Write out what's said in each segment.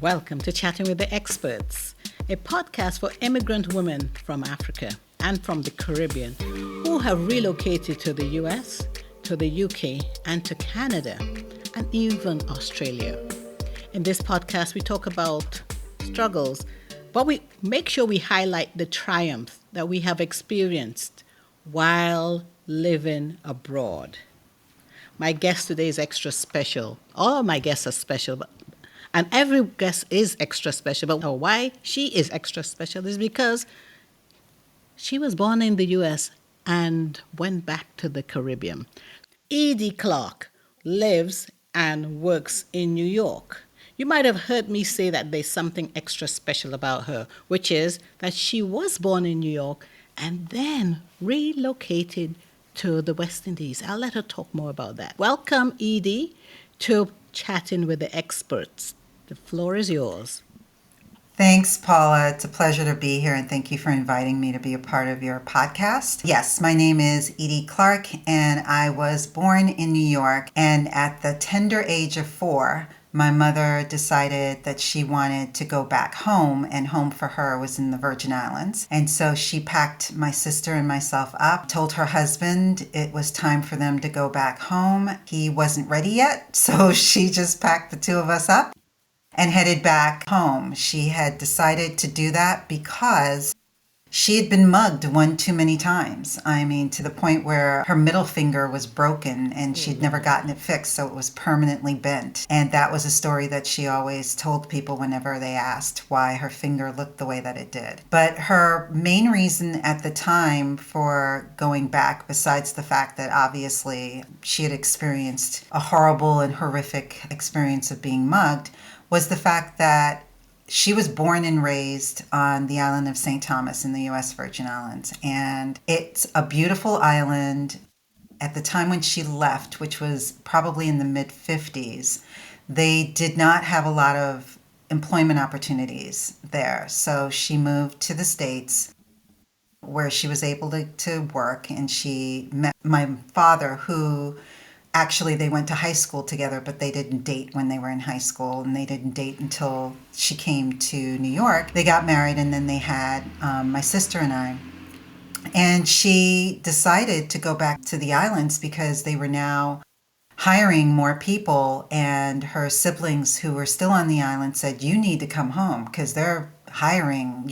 Welcome to Chatting with the Experts, a podcast for immigrant women from Africa and from the Caribbean who have relocated to the US, to the UK, and to Canada, and even Australia. In this podcast, we talk about struggles, but we make sure we highlight the triumphs that we have experienced while living abroad. My guest today is extra special. All my guests are special, and every guest is extra special. But why she is extra special is because she was born in the US and went back to the Caribbean. Edie Clark lives and works in New York. You might have heard me say that there's something extra special about her, which is that she was born in New York and then relocated to the West Indies. I'll let her talk more about that. Welcome, Edie, to Chatting with the Experts. The floor is yours. Thanks, Paula. It's a pleasure to be here, and thank you for inviting me to be a part of your podcast. Yes, my name is Edie Clark, and I was born in New York. And at the tender age of 4, my mother decided that she wanted to go back home, and home for her was in the Virgin Islands. And so she packed my sister and myself up, told her husband it was time for them to go back home. He wasn't ready yet, so she just packed the two of us up and headed back home. She had decided to do that because she had been mugged one too many times. I mean, to the point where her middle finger was broken and she'd never gotten it fixed, so it was permanently bent. And that was a story that she always told people whenever they asked why her finger looked the way that it did. But her main reason at the time for going back, besides the fact that obviously she had experienced a horrible and horrific experience of being mugged, was the fact that she was born and raised on the island of St. Thomas in the U.S. Virgin Islands. And it's a beautiful island. At the time when she left, which was probably in the mid-50s, they did not have a lot of employment opportunities there. So she moved to the States where she was able to work, and she met my father, who actually, they went to high school together, but they didn't date when they were in high school, and they didn't date until she came to New York. They got married, and then they had my sister and I. And she decided to go back to the islands because they were now hiring more people, and her siblings who were still on the island said, "You need to come home because they're hiring,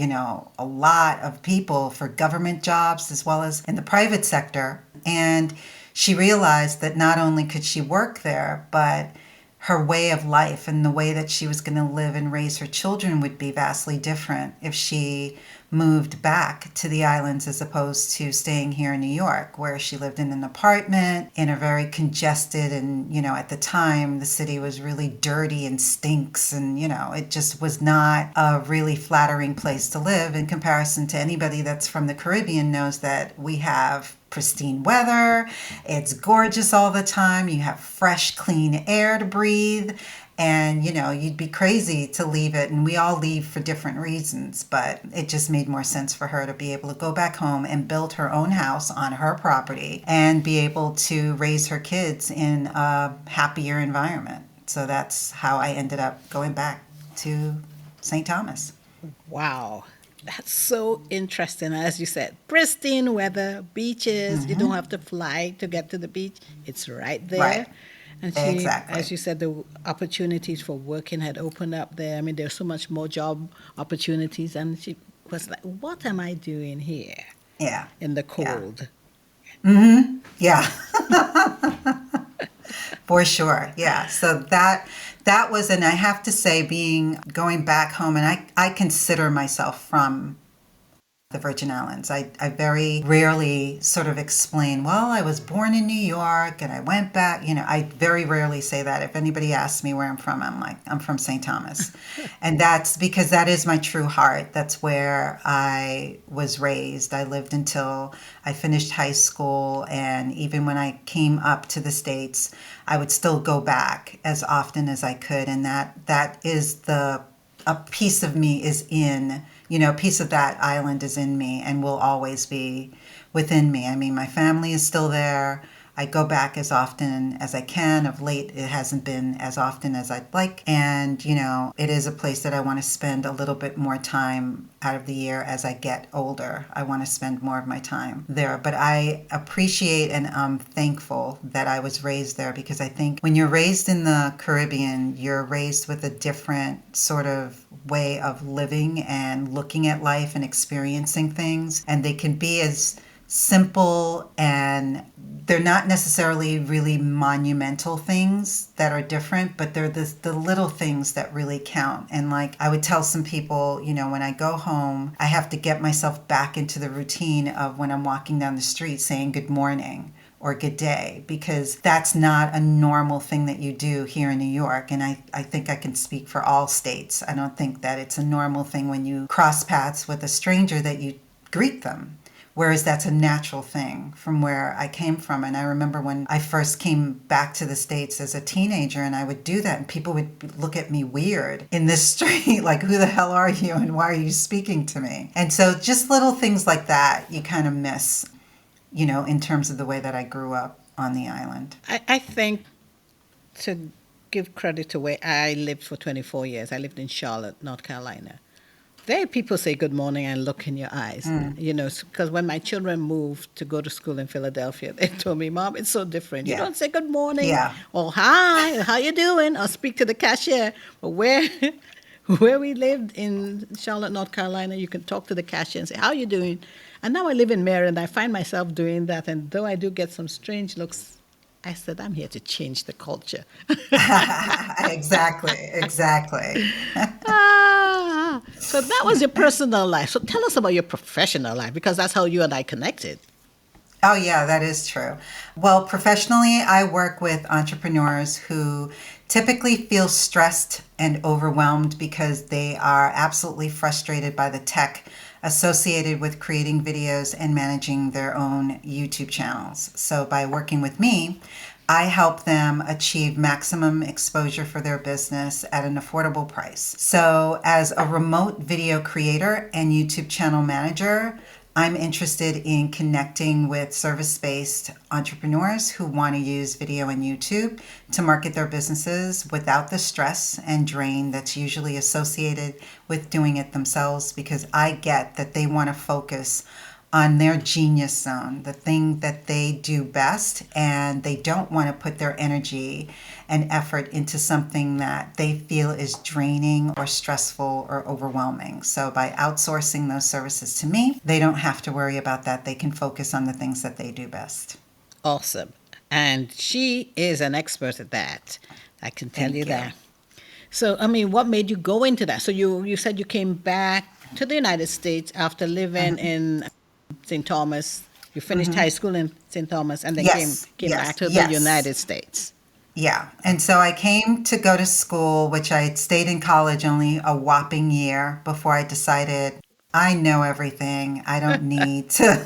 a lot of people for government jobs as well as in the private sector." And she realized that not only could she work there, but her way of life and the way that she was going to live and raise her children would be vastly different if she moved back to the islands as opposed to staying here in New York, where she lived in an apartment in a very congested and, at the time the city was really dirty and stinks, and, it just was not a really flattering place to live in comparison to anybody that's from the Caribbean knows that we have pristine weather. It's gorgeous all the time. You have fresh, clean air to breathe. And, you'd be crazy to leave it. And we all leave for different reasons. But it just made more sense for her to be able to go back home and build her own house on her property and be able to raise her kids in a happier environment. So that's how I ended up going back to St. Thomas. Wow. That's so interesting. As you said, pristine weather, beaches. You don't have to fly to get to the beach. It's right there. Right. And she, Exactly. as you said, the opportunities for working had opened up there. I mean, there's so much more job opportunities. And she was like, what am I doing here Yeah. in the cold? Yeah. For sure. Yeah. So that was, and I have to say, going back home, and I consider myself from the Virgin Islands. I very rarely sort of explain, well, I was born in New York and I went back. I very rarely say that. If anybody asks me where I'm from, I'm like, I'm from St. Thomas. And that's because that is my true heart. That's where I was raised. I lived until I finished high school. And even when I came up to the States, I would still go back as often as I could. And that is a piece of me is in, a piece of that island is in me and will always be within me. I mean, my family is still there. I go back as often as I can. Of late, it hasn't been as often as I'd like. And, it is a place that I want to spend a little bit more time out of the year as I get older. I want to spend more of my time there. But I appreciate and I'm thankful that I was raised there, because I think when you're raised in the Caribbean, you're raised with a different sort of way of living and looking at life and experiencing things. And they can be as simple, and they're not necessarily really monumental things that are different, but they're the little things that really count. And like I would tell some people, when I go home, I have to get myself back into the routine of when I'm walking down the street saying good morning or good day, because that's not a normal thing that you do here in New York. And I think I can speak for all states. I don't think that it's a normal thing when you cross paths with a stranger that you greet them. Whereas that's a natural thing from where I came from. And I remember when I first came back to the States as a teenager, and I would do that, and people would look at me weird in this street, like, who the hell are you and why are you speaking to me? And so just little things like that you kind of miss, in terms of the way that I grew up on the island. I think, to give credit to where I lived for 24 years, I lived in Charlotte, North Carolina. There, people say good morning and look in your eyes, because when my children moved to go to school in Philadelphia, they told me, Mom, it's so different. You don't say good morning or hi, how you doing, or speak to the cashier. But where we lived in Charlotte, North Carolina, you can talk to the cashier and say, how you doing? And now I live in Maryland. I find myself doing that. And though I do get some strange looks, I said, I'm here to change the culture. Exactly. So that was your personal life. So tell us about your professional life, because that's how you and I connected. Oh, yeah, that is true. Well, professionally, I work with entrepreneurs who typically feel stressed and overwhelmed because they are absolutely frustrated by the tech associated with creating videos and managing their own YouTube channels. So by working with me, I help them achieve maximum exposure for their business at an affordable price. So as a remote video creator and YouTube channel manager, I'm interested in connecting with service-based entrepreneurs who want to use video and YouTube to market their businesses without the stress and drain that's usually associated with doing it themselves, because I get that they want to focus on their genius zone, the thing that they do best, and they don't want to put their energy and effort into something that they feel is draining or stressful or overwhelming. So by outsourcing those services to me, they don't have to worry about that. They can focus on the things that they do best. Awesome. And she is an expert at that. I can tell you that. So, what made you go into that? So you said you came back to the United States after living in St. Thomas. You finished high school in St. Thomas and then came back to the United States. Yeah. And so I came to go to school, which I had stayed in college only a whopping year before I decided I know everything. I don't need to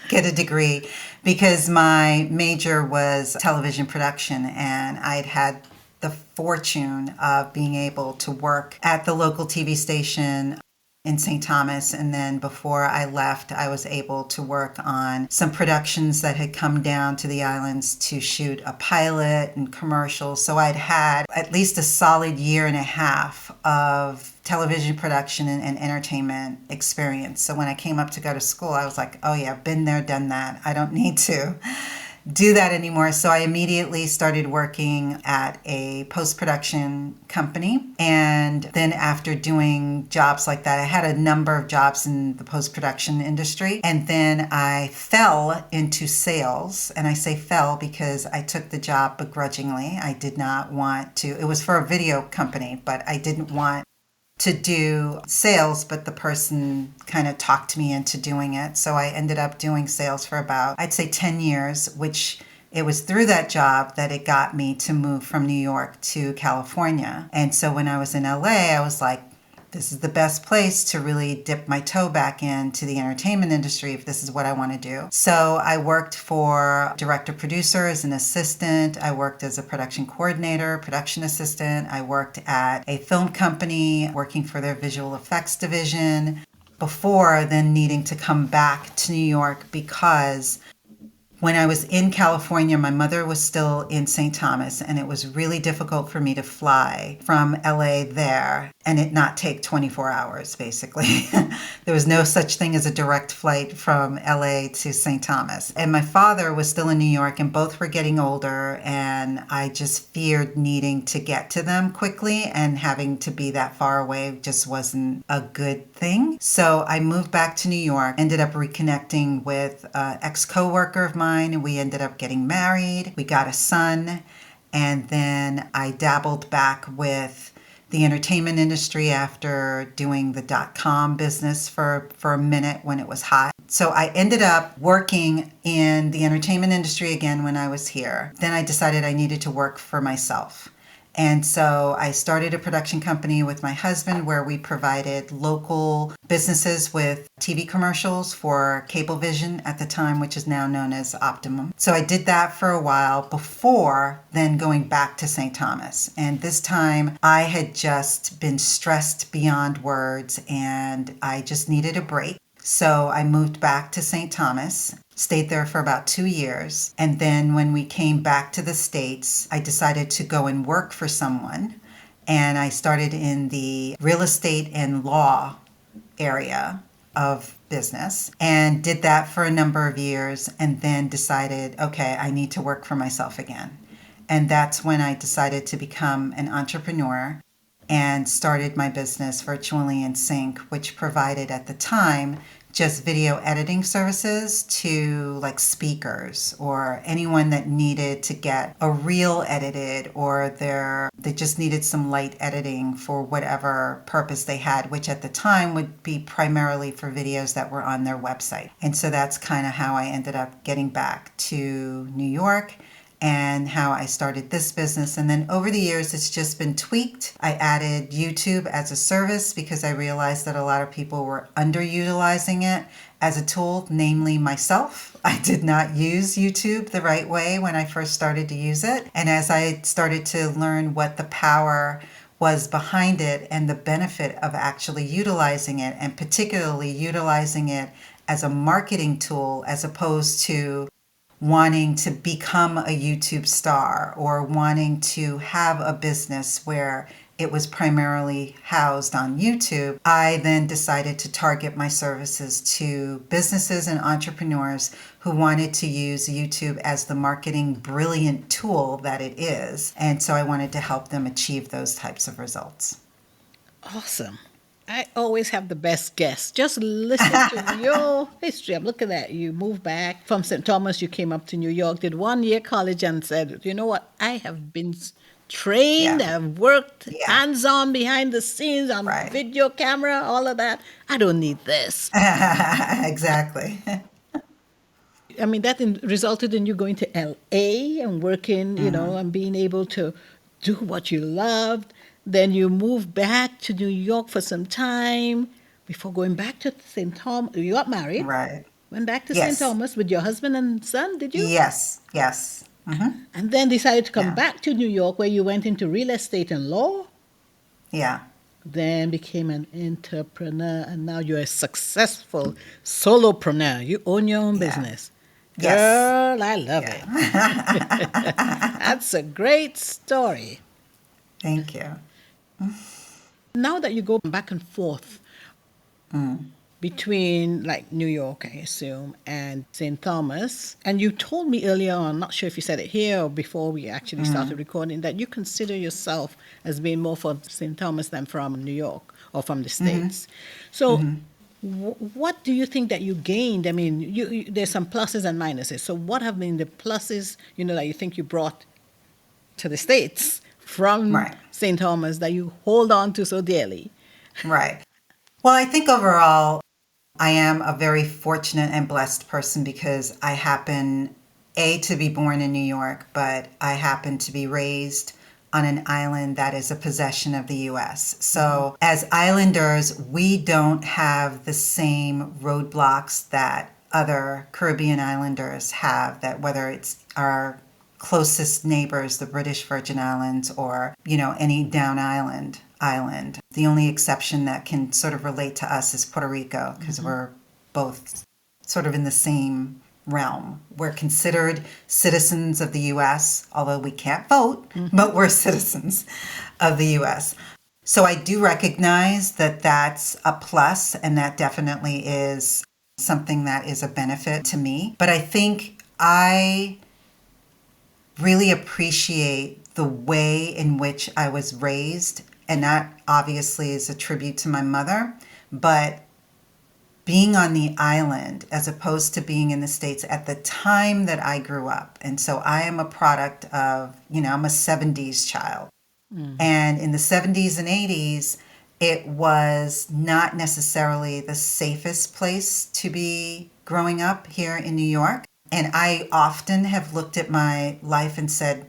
get a degree, because my major was television production, and I'd had the fortune of being able to work at the local TV station in St. Thomas. And then before I left, I was able to work on some productions that had come down to the islands to shoot a pilot and commercials. So I'd had at least a solid year and a half of television production and entertainment experience. So when I came up to go to school, I was like, oh yeah, been there, done that. I don't need to do that anymore. So I immediately started working at a post-production company. And then after doing jobs like that, I had a number of jobs in the post-production industry. And then I fell into sales. And I say fell because I took the job begrudgingly. I did not want to. It was for a video company, but I didn't want to do sales, but the person kind of talked me into doing it. So I ended up doing sales for about, I'd say 10 years, which it was through that job that it got me to move from New York to California. And so when I was in LA, I was like, this is the best place to really dip my toe back into the entertainment industry if this is what I want to do. So I worked for director producer as an assistant. I worked as a production coordinator, production assistant. I worked at a film company working for their visual effects division before then needing to come back to New York because when I was in California, my mother was still in St. Thomas, and it was really difficult for me to fly from LA there and it not take 24 hours, basically. There was no such thing as a direct flight from LA to St. Thomas. And my father was still in New York, and both were getting older, and I just feared needing to get to them quickly, and having to be that far away just wasn't a good thing. So I moved back to New York, ended up reconnecting with an ex-coworker of mine, and we ended up getting married. We got a son, and then I dabbled back with the entertainment industry after doing the .com business for a minute when it was hot. So I ended up working in the entertainment industry again when I was here. Then I decided I needed to work for myself. And so I started a production company with my husband where we provided local businesses with TV commercials for Cablevision at the time, which is now known as Optimum. So I did that for a while before then going back to St. Thomas. And this time I had just been stressed beyond words and I just needed a break. So I moved back to St. Thomas, stayed there for about 2 years. And then when we came back to the States, I decided to go and work for someone. And I started in the real estate and law area of business and did that for a number of years, and then decided, okay, I need to work for myself again. And that's when I decided to become an entrepreneur and started my business Virtually in Sync, which provided at the time just video editing services to like speakers or anyone that needed to get a reel edited, or they just needed some light editing for whatever purpose they had, which at the time would be primarily for videos that were on their website. And so that's kind of how I ended up getting back to New York and how I started this business. And then over the years, it's just been tweaked. I added YouTube as a service because I realized that a lot of people were underutilizing it as a tool, namely myself. I did not use YouTube the right way when I first started to use it. And as I started to learn what the power was behind it and the benefit of actually utilizing it, and particularly utilizing it as a marketing tool as opposed to wanting to become a YouTube star or wanting to have a business where it was primarily housed on YouTube, I then decided to target my services to businesses and entrepreneurs who wanted to use YouTube as the marketing brilliant tool that it is. And so I wanted to help them achieve those types of results. Awesome. I always have the best guests. Just listen to your history. I'm looking at you. Moved back from St. Thomas. You came up to New York, did 1 year college, and said, you know what? I have been trained, Yeah. I've worked Yeah. hands-on behind the scenes on Right. video camera, all of that. I don't need this. Exactly. I mean, that resulted in you going to LA and working, and being able to do what you loved. Then you moved back to New York for some time before going back to St. Thomas. You got married, Right. went back to St. Yes. Thomas with your husband and son, did you? Yes. Yes. Mm-hmm. And then decided to come Yeah. back to New York, where you went into real estate and law, Yeah. then became an entrepreneur, and now you're a successful solopreneur. You own your own Yeah. business. Yes. Girl, I love Yeah. it. That's a great story. Thank you. Now that you go back and forth between like New York, I assume, and St. Thomas, and you told me earlier on, not sure if you said it here or before we actually started recording, that you consider yourself as being more from St. Thomas than from New York or from the States. So what do you think that you gained? I mean, there's some pluses and minuses. So what have been the pluses, that you think you brought to the States from Right. St. Thomas that you hold on to so dearly? Right. Well, I think overall, I am a very fortunate and blessed person because I happen, A, to be born in New York, but I happen to be raised on an island that is a possession of the U.S. So as islanders, we don't have the same roadblocks that other Caribbean islanders have, that whether it's our closest neighbors, the British Virgin Islands, or, any down island. The only exception that can sort of relate to us is Puerto Rico, because we're both sort of in the same realm. We're considered citizens of the U.S., although we can't vote, but we're citizens of the U.S. So I do recognize that that's a plus, and that definitely is something that is a benefit to me. But I think I really appreciate the way in which I was raised, and that obviously is a tribute to my mother, but being on the island as opposed to being in the States at the time that I grew up. And so I am a product of, I'm a 70s child. And in the 70s and 80s, it was not necessarily the safest place to be growing up here in New York. And I often have looked at my life and said,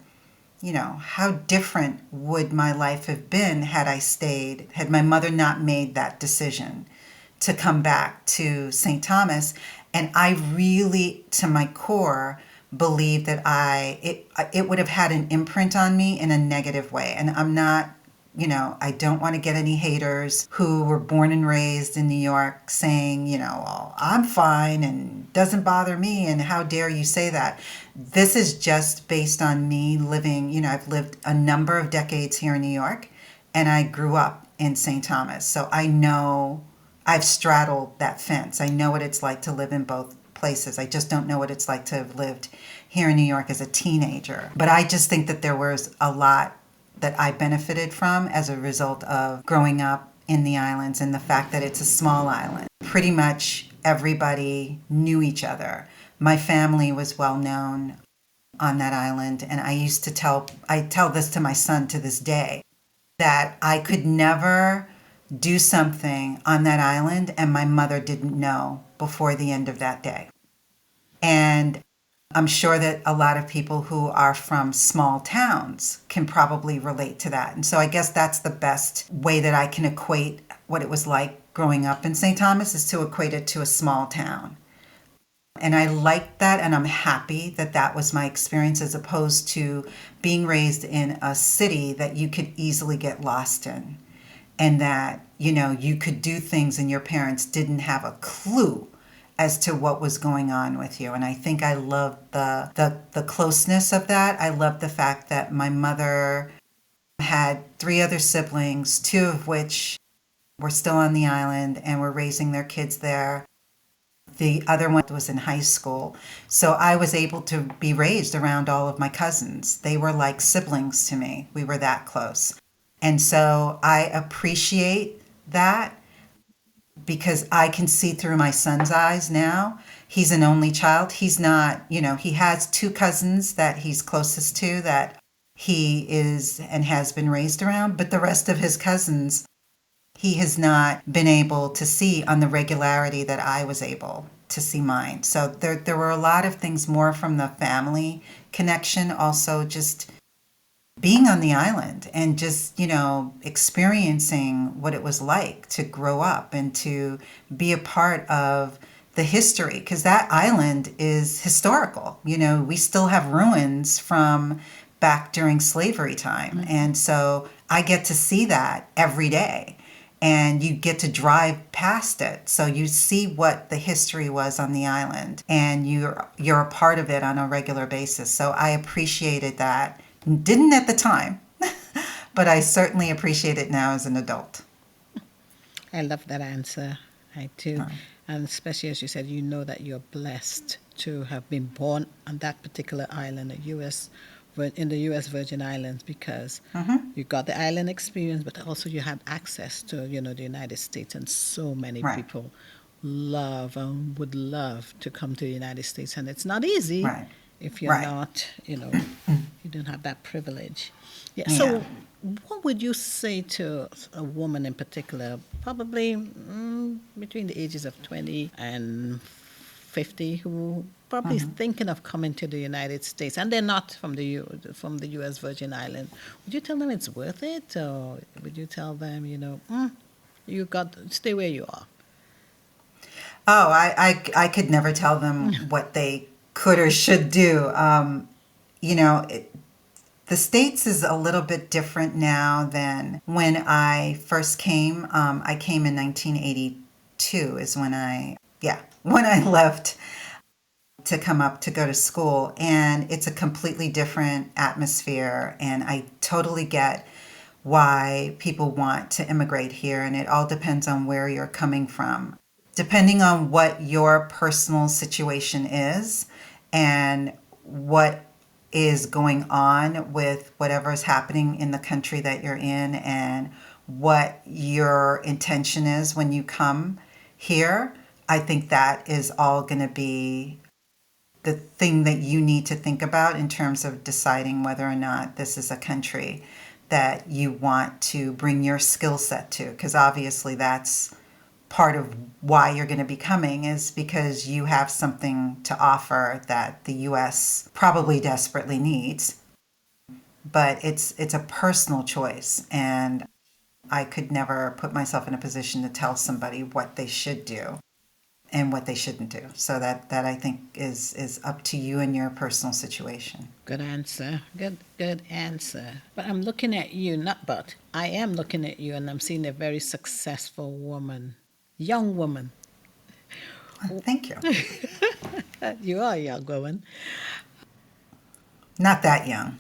how different would my life have been had my mother not made that decision to come back to St. Thomas. And I really, to my core, believe that it would have had an imprint on me in a negative way. And I'm not, I don't want to get any haters who were born and raised in New York saying, well, I'm fine and doesn't bother me, and how dare you say that. This is just based on me living, I've lived a number of decades here in New York, and I grew up in St. Thomas. So I know I've straddled that fence. I know what it's like to live in both places. I just don't know what it's like to have lived here in New York as a teenager. But I just think that there was a lot that I benefited from as a result of growing up in the islands, and the fact that it's a small island. Pretty much everybody knew each other. My family was well known on that island, and I tell this to my son to this day, that I could never do something on that island and my mother didn't know before the end of that day. And I'm sure that a lot of people who are from small towns can probably relate to that. And so I guess that's the best way that I can equate what it was like growing up in St. Thomas, is to equate it to a small town. And I like that, and I'm happy that that was my experience, as opposed to being raised in a city that you could easily get lost in, and that, you could do things and your parents didn't have a clue as to what was going on with you. And I think I loved the closeness of that. I loved the fact that my mother had 3 other siblings, 2 of which were still on the island and were raising their kids there. The other one was in high school. So I was able to be raised around all of my cousins. They were like siblings to me. We were that close. And so I appreciate that, because I can see through my son's eyes now. He's an only child. He's not, he has 2 cousins that he's closest to, that he is and has been raised around, but the rest of his cousins, he has not been able to see on the regularity that I was able to see mine. So there were a lot of things more from the family connection, also just being on the island and just, experiencing what it was like to grow up and to be a part of the history, because that island is historical. We still have ruins from back during slavery time. And so I get to see that every day. And you get to drive past it. So you see what the history was on the island, and you're a part of it on a regular basis. So I appreciated that. Didn't at the time, but I certainly appreciate it now as an adult. I love that answer. I do. And especially as you said, that you're blessed to have been born on that particular island, in the U.S. Virgin Islands, because you got the island experience, but also you had access to, the United States. And so many people love and would love to come to the United States. And it's not easy if you're not, you don't have that privilege. So what would you say to a woman in particular, probably between the ages of 20 and 50, who probably thinking of coming to the United States, and they're not from the U.S. Virgin Island? Would you tell them it's worth it, or would you tell them, you got to stay where you are? Oh, I could never tell them what they could or should do. The States is a little bit different now than when I first came. I came in 1982 is when I left to come up to go to school, and it's a completely different atmosphere, and I totally get why people want to immigrate here, and it all depends on where you're coming from. Depending on what your personal situation is and what is going on with whatever is happening in the country that you're in, and what your intention is when you come here, I think that is all going to be the thing that you need to think about in terms of deciding whether or not this is a country that you want to bring your skill set to. Because obviously that's part of why you're going to be coming, is because you have something to offer that the US probably desperately needs. But it's a personal choice, and I could never put myself in a position to tell somebody what they should do and what they shouldn't do. So that I think is up to you and your personal situation. Good answer. Good answer. But I'm looking at you, not but. I am looking at you and I'm seeing a very successful woman, young woman. Thank you. You are a young woman. Not that young.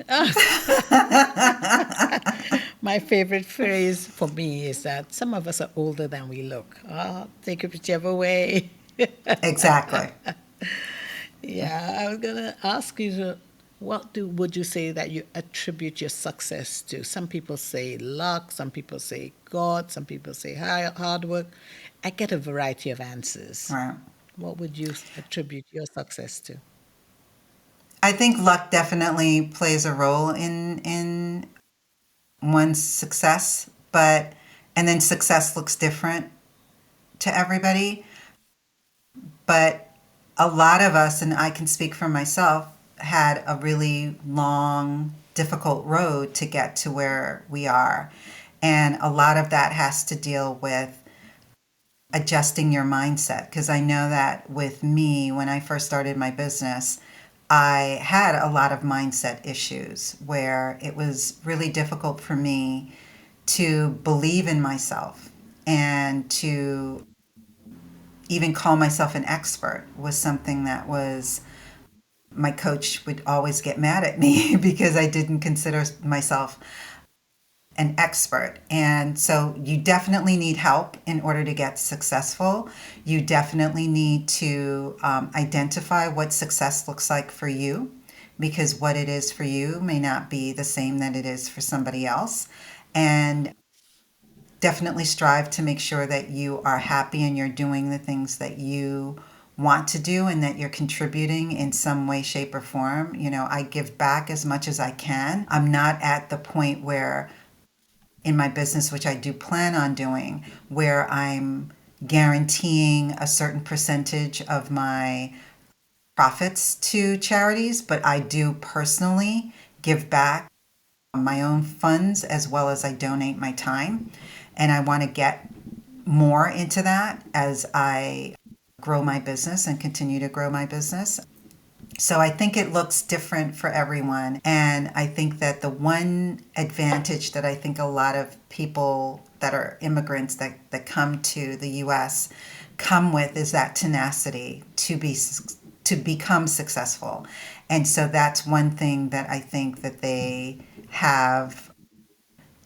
My favorite phrase for me is that some of us are older than we look. Take it whichever way. Exactly. Yeah, I was gonna ask you, would you say that you attribute your success to? Some people say luck, some people say God, some people say hard work. I get a variety of answers. Right. What would you attribute your success to? I think luck definitely plays a role in one's success, but and then success looks different to everybody. But a lot of us, and I can speak for myself, had a really long, difficult road to get to where we are. And a lot of that has to deal with adjusting your mindset. Because I know that with me, when I first started my business, I had a lot of mindset issues where it was really difficult for me to believe in myself, and to even call myself an expert was something that was, my coach would always get mad at me because I didn't consider myself an expert. And so you definitely need help in order to get successful. You definitely need to identify what success looks like for you, because what it is for you may not be the same that it is for somebody else. And definitely strive to make sure that you are happy and you're doing the things that you want to do, and that you're contributing in some way, shape, or form. You know, I give back as much as I can. I'm not at the point where in my business, which I do plan on doing, where I'm guaranteeing a certain percentage of my profits to charities, but I do personally give back my own funds as well as I donate my time. And I want to get more into that as I grow my business and continue to grow my business. So I think it looks different for everyone. And I think that the one advantage that I think a lot of people that are immigrants that come to the US come with is that tenacity to become successful. And so that's one thing that I think that they have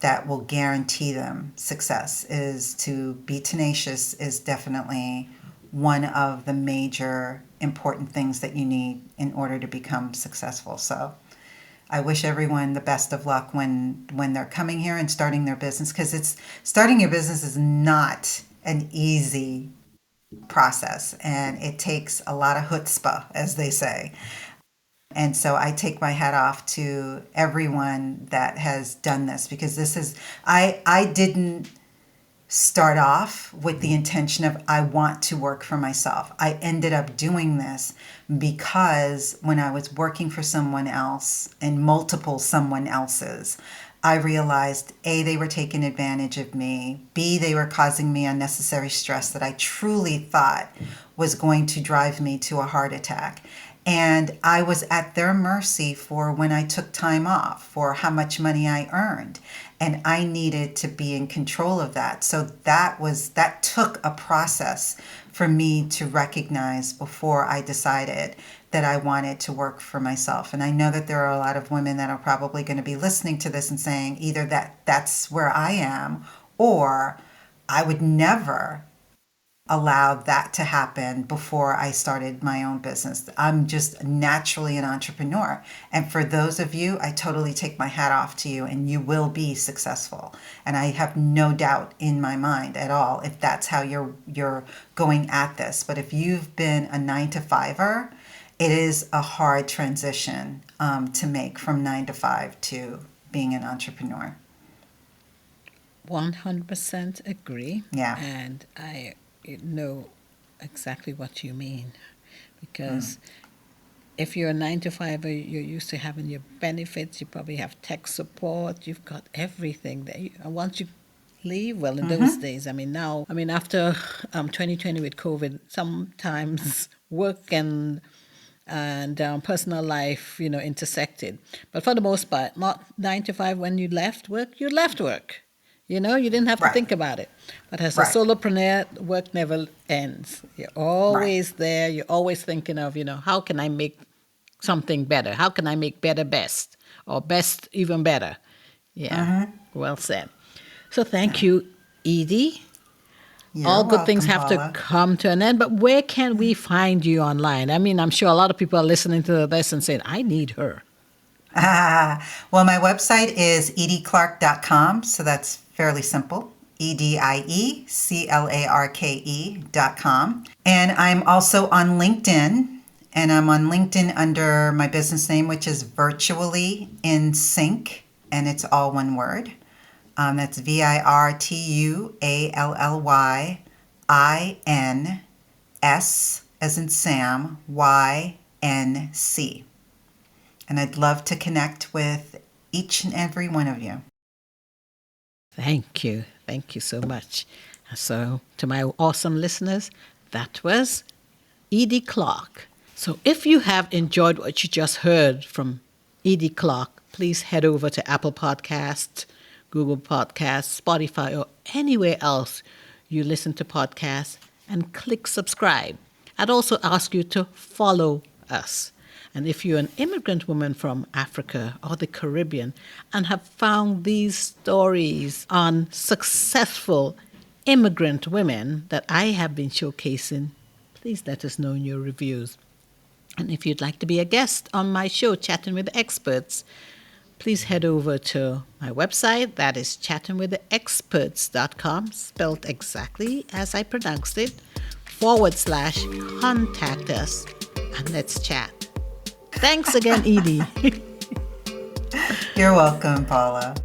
that will guarantee them success, is to be tenacious is definitely one of the major important things that you need in order to become successful. So I wish everyone the best of luck when they're coming here and starting their business, because it's starting your business is not an easy process, and it takes a lot of chutzpah, as they say. And so I take my hat off to everyone that has done this, because this is, I didn't start off with the intention of I want to work for myself. I ended up doing this because when I was working for someone else and multiple someone else's, I realized A, they were taking advantage of me. B, they were causing me unnecessary stress that I truly thought was going to drive me to a heart attack. And I was at their mercy for when I took time off, for how much money I earned. And I needed to be in control of that. So that took a process for me to recognize before I decided that I wanted to work for myself. And I know that there are a lot of women that are probably going to be listening to this and saying either that's where I am, or I would never allow that to happen before I started my own business. I'm just naturally an entrepreneur. And for those of you, I totally take my hat off to you, and you will be successful. And I have no doubt in my mind at all if that's how you're going at this. But if you've been a 9-to-5er, it is a hard transition to make from 9 to 5 to being an entrepreneur. 100% agree. Yeah. And I know exactly what you mean, because if you're a 9-to-5, you're used to having your benefits. You probably have tech support. You've got everything there. And once you leave, well, in those days, after 2020 with COVID, sometimes work and personal life, intersected. But for the most part, not 9 to 5. When you left work, you left work. You didn't have to think about it. But as a solopreneur, work never ends. You're always there. You're always thinking of, how can I make something better? How can I make better best? Or best even better? Yeah, well said. So thank you, Edie. All good things have to come to an end. But where can we find you online? I'm sure a lot of people are listening to this and saying, I need her. Well, my website is edieclarke.com, so that's fairly simple. EDIECLARKE.com. And I'm also on LinkedIn, and I'm on LinkedIn under my business name, which is Virtually in Sync, and it's all one word. That's VIRTUALLYINS as in Sam, YNC. And I'd love to connect with each and every one of you. Thank you. Thank you so much. So to my awesome listeners, that was Edie Clarke. So if you have enjoyed what you just heard from Edie Clarke, please head over to Apple Podcasts, Google Podcasts, Spotify, or anywhere else you listen to podcasts, and click subscribe. I'd also ask you to follow us. And if you're an immigrant woman from Africa or the Caribbean and have found these stories on successful immigrant women that I have been showcasing, please let us know in your reviews. And if you'd like to be a guest on my show, Chatting with the Experts, please head over to my website. That is chattingwiththeexperts.com, spelled exactly as I pronounced it, /contact us, and let's chat. Thanks again, Edie. You're welcome, Paula.